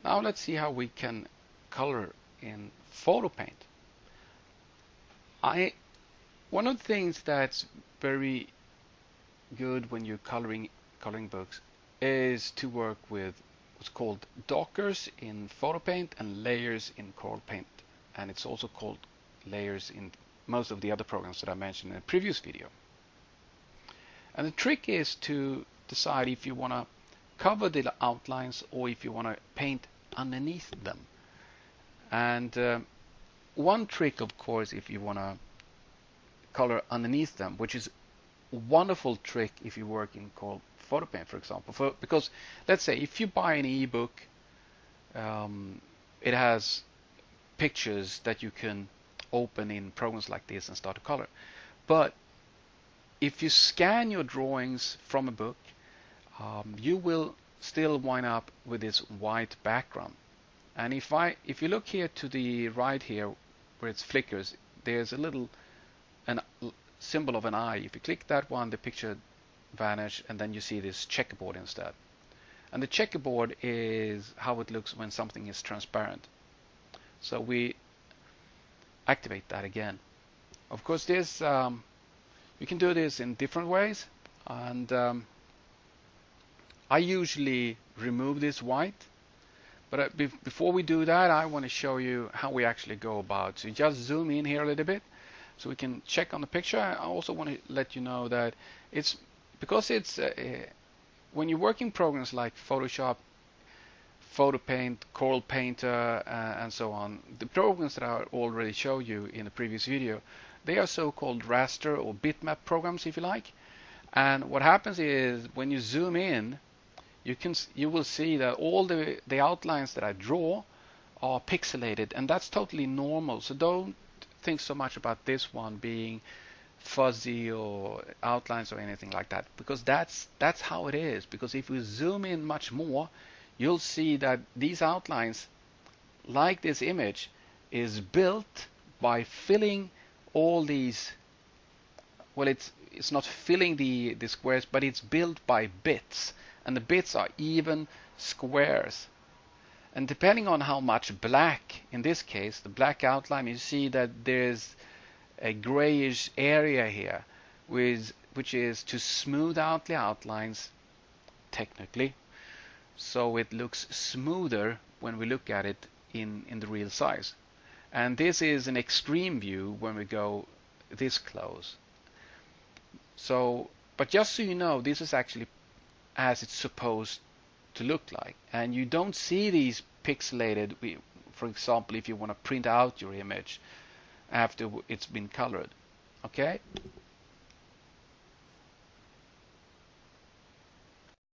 Now let's see how we can color in photo paint. One of the things that's very good when you're coloring books is to work with what's called dockers in photo paint and layers in Coral Paint, and it's also called layers in most of the other programs that I mentioned in the previous video. And the trick is to decide if you want to cover the outlines or if you want to paint underneath them. And one trick, of course, if you want to color underneath them, which is a wonderful trick if you work in photo paint, for example. Because let's say if you buy an ebook, it has pictures that you can open in programs like this and start to color. But if you scan your drawings from a book, you will still wind up with this white background. And if you look here to the right here where it flickers, there's a little symbol of an eye. If you click that one, the picture vanishes, and then you see this checkerboard instead. And the checkerboard is how it looks when something is transparent. So we activate that again. Of course, this you can do this in different ways, and I usually remove this white. But before we do that, I want to show you how we actually go about. So just zoom in here a little bit so we can check on the picture. I also want to let you know that it's when you work in programs like Photoshop, Photo Paint, Coral Painter, and so on, the programs that I already showed you in the previous video, they are so-called raster or bitmap programs, if you like. And what happens is when you zoom in, you will see that all the outlines that I draw are pixelated, and that's totally normal. So don't think so much about this one being fuzzy or outlines or anything like that, because that's how it is. Because if we zoom in much more, you'll see that these outlines, like this image, is built by filling all these. Well, it's not filling the squares, but it's built by bits, and the bits are even squares. And depending on how much black, in this case, the black outline, you see that there's a grayish area here, which is to smooth out the outlines technically, so it looks smoother when we look at it in the real size. And this is an extreme view when we go this close. So, but just so you know, this is actually as it's supposed to look like, and you don't see these pixelated. For example, if you want to print out your image after it's been colored. Okay,